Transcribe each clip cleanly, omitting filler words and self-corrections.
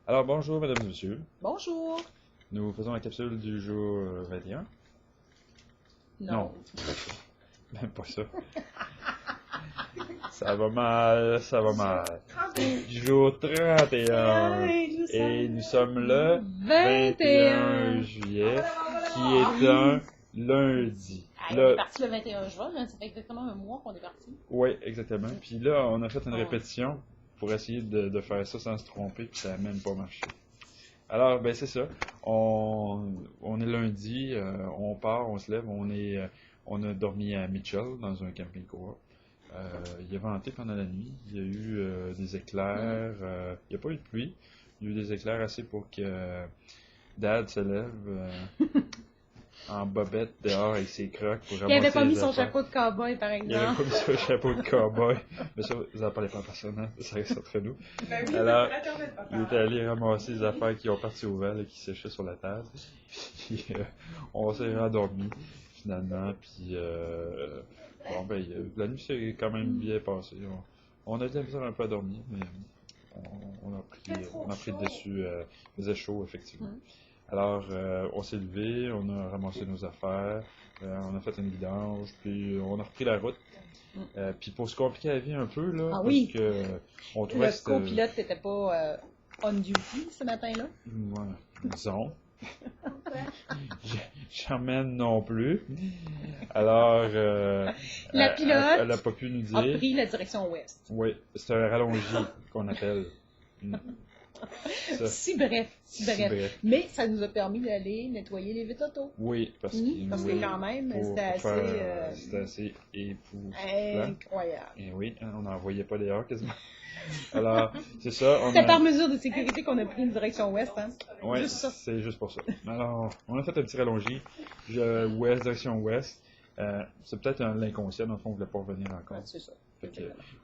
Alors bonjour mesdames et messieurs, Bonjour. nous faisons la capsule du jour 21. Non. Même pas ça. Ça va mal, ça va mal. Jour 31. Et nous sommes le 21 juillet, qui est un lundi. On est parti le 21 juin, hein, ça fait exactement un mois qu'on est parti. Oui, exactement. Puis là, on a fait une répétition pour essayer de faire ça sans se tromper, puis ça n'a même pas marché. Alors, ben c'est ça. On est lundi, on part, on se lève, on a dormi à Mitchell dans un camping coop. Il a venté pendant la nuit, il y a eu des éclairs, il n'y a pas eu de pluie, il y a eu des éclairs assez pour que Dad se lève en bobette dehors avec ses crocs pour ramasser. Il avait pas mis son affaires. chapeau de cow-boy, par exemple. Il avait pas mis son chapeau de cow-boy. Mais ça, vous n'en parlez pas à personne, hein? Ça reste entre nous. Ben oui, Alors, Internet, il est allé ramasser les affaires qui ont parti au vent, là, qui séchaient sur la table. Puis, on s'est rendormi, finalement. Puis, bon, ben, la nuit s'est quand même bien passée. On a de la misère un peu à dormir, mais on a pris le dessus. Il faisait chaud, effectivement. Alors, on s'est levé, on a ramassé nos affaires, on a fait une vidange, puis on a repris la route. Puis pour se compliquer la vie un peu, là, parce que on trouvait Le copilote n'était pas on duty ce matin-là. Ouais, disons. Germaine non plus. Alors, la pilote elle n'a pas pu nous dire. a pris la direction ouest. Oui, c'est un rallongé qu'on appelle. Si bref. Mais ça nous a permis d'aller nettoyer les vitres auto. Oui, parce que quand même, c'était assez époustouflant. Incroyable. Et oui, on n'en voyait pas dehors quasiment. Alors, c'est ça. C'était par mesure de sécurité qu'on a pris une direction ouest, hein? Oui, c'est juste pour ça. Alors, on a fait un petit rallongé, ouest, direction ouest. C'est peut-être l'inconscient, dans le fond, on ne voulait pas revenir encore. C'est ça.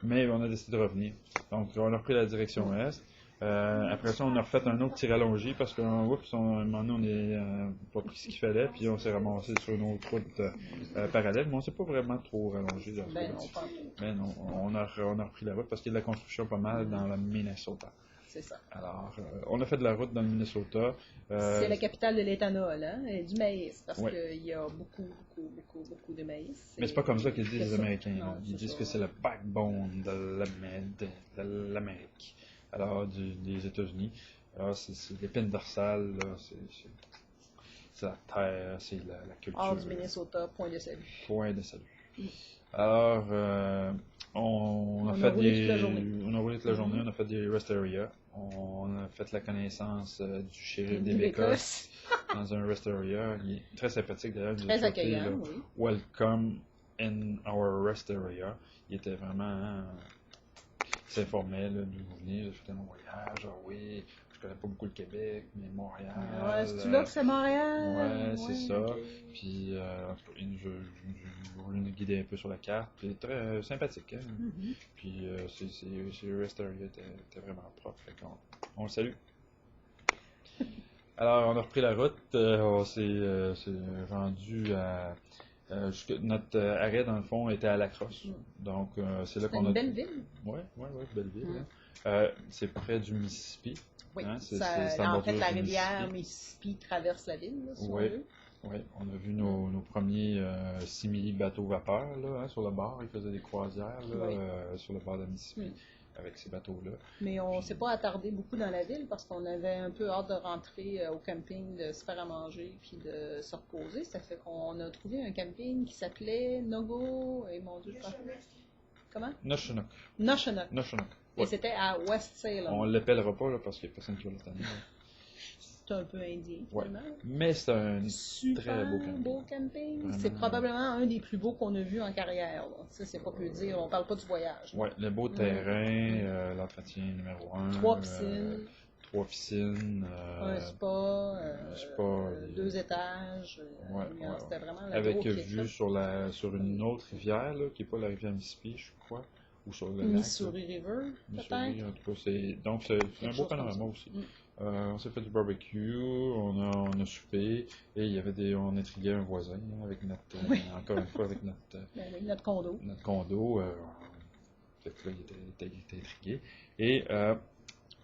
Mais on a décidé de revenir. Donc, on a repris la direction ouest. Après ça, on a refait un autre petit rallongé parce qu'à un moment donné, on n'a pas pris ce qu'il fallait, puis on s'est ramassé sur une autre route parallèle, mais on ne s'est pas vraiment trop rallongé. Mais non, on a repris la route parce qu'il y a de la construction pas mal dans le Minnesota. C'est ça. Alors, on a fait de la route dans le Minnesota. C'est la capitale de l'éthanol, hein? Et du maïs, parce qu'il y a beaucoup de maïs. Mais c'est pas comme ça qu'ils disent les Américains. Ils disent que c'est le backbone de l'Amérique. Alors, des États-Unis. Alors, c'est l'épine dorsale, là, c'est la terre, c'est la culture. Hors du Minnesota, point de salut. Point de salut. Alors, on a roulé toute la journée, on a fait des rest areas. On a fait la connaissance du shérif des Bécosses dans un rest area. Il est très sympathique d'ailleurs. Très accueillant, oui. Welcome in our rest area. Il était vraiment... Il s'informait d'où vous venez, je fais mon voyage, oui, je connais pas beaucoup le Québec, mais Montréal. Ouais, c'est-tu là que c'est Montréal? Ouais, c'est ça. Okay. Puis, je voulais nous guider un peu sur la carte. Puis, très sympathique. Hein? Puis, le rest area était vraiment propre. Fait on le salue. Alors, on a repris la route. On s'est rendu à... notre arrêt, dans le fond, était à Lacrosse. Donc, c'est là qu'on a... une belle ville. Oui, belle ville. C'est près du Mississippi. Oui, hein? En fait, la rivière Mississippi traverse la ville, là, si on veut. Oui, on a vu nos premiers simili-bateaux vapeur là, hein, sur le bord. Ils faisaient des croisières là, sur le bord de la Mississippi. Avec ces bateaux-là. Mais on ne s'est pas attardé beaucoup dans la ville parce qu'on avait un peu hâte de rentrer au camping, de se faire à manger puis de se reposer. Ça fait qu'on a trouvé un camping qui s'appelait Nogo et mon Dieu, comment? Noshonok. Et c'était à West Salem. On ne l'appellera pas là, parce qu'il n'y a personne qui va le C'est un peu indien, finalement. Mais c'est un très beau camping. C'est probablement un des plus beaux qu'on a vus en carrière. Ça, c'est pas peu dire. On parle pas du voyage. Oui, le beau terrain, l'entretien numéro 1. 3 piscines. Un spa, 2 étages. C'était vraiment la avec vue sur une autre rivière, là, qui n'est pas la rivière Mississippi, je crois. Ou sur le lac. Missouri River, peut-être. En tout cas, donc c'est un beau panorama aussi. On s'est fait du barbecue, on a soupé, et on intriguait un voisin avec encore une fois avec notre condo. Notre condo. Fait que là, il était intrigué. Et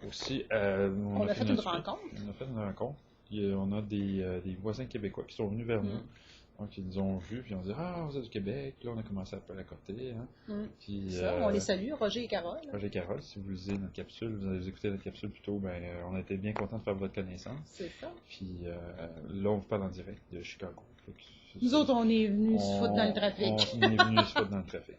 Aussi, On a fait une notre- rencontre. On a fait une rencontre. On a des voisins québécois qui sont venus vers nous. Donc, ils nous ont vus, puis on dit ah, vous êtes du Québec. Là, on a commencé à parler à côté. Hein. Puis, Ça, on les salue, Roger et Carole. Roger et Carole, si vous lisez notre capsule, vous avez écouté notre capsule plus tôt, ben, on a été bien contents de faire votre connaissance. C'est ça. Puis là, on vous parle en direct de Chicago. Fait que Nous autres, on est venus se foutre dans le trafic. On est venus se foutre dans le trafic.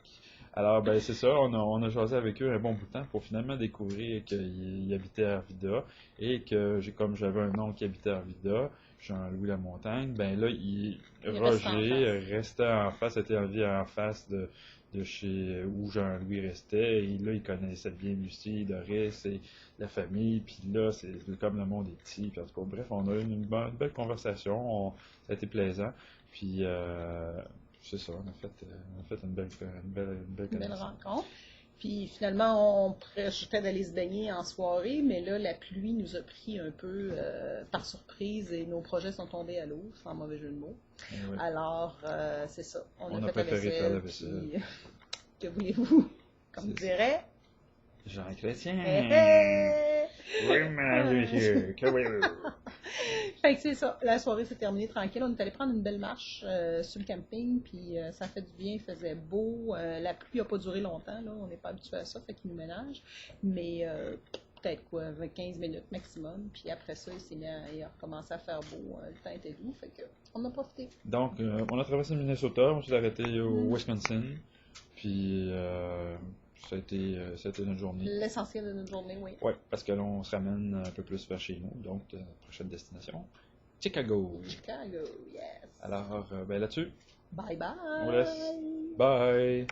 Alors, ben, c'est ça, on a choisi avec eux un bon bout de temps pour finalement découvrir qu'ils habitaient à Arvida et que, comme j'avais un oncle qui habitait à Arvida, Jean-Louis Lamontagne, ben là, Roger restait en face, était en vie en face de chez où Jean-Louis restait, et là, il connaissait bien Lucie, Doris et la famille, puis là, c'est comme le monde est petit, puis en tout cas, bref, on a eu une belle conversation, ça a été plaisant, puis c'est ça, on a fait une belle rencontre. Puis finalement, on projetait d'aller se baigner en soirée, mais là, la pluie nous a pris un peu par surprise et nos projets sont tombés à l'eau, sans mauvais jeu de mots. Oui. Alors, c'est ça. On a fait préféré faire la vaisselle. vaisselle. Que voulez-vous? Comme dirait Jean Chrétien. Hey! Oui, monsieur, que voulez-vous? Fait que c'est ça. La soirée s'est terminée tranquille. On est allé prendre une belle marche sur le camping, puis ça fait du bien, il faisait beau. La pluie n'a pas duré longtemps, là. On n'est pas habitué à ça, fait qu'il nous ménage. Mais peut-être 15 minutes maximum. Puis après ça, il a recommencé à faire beau. Le temps était doux, fait que on a profité. Donc, on a traversé le Minnesota, on s'est arrêté au Wisconsin. Puis ça a été notre journée. L'essentiel de notre journée, oui. Oui, parce que là, on se ramène un peu plus vers chez nous. Donc, notre prochaine destination, Chicago. Chicago, yes. Alors, ben là-dessus, Bye bye. on vous laisse. Bye.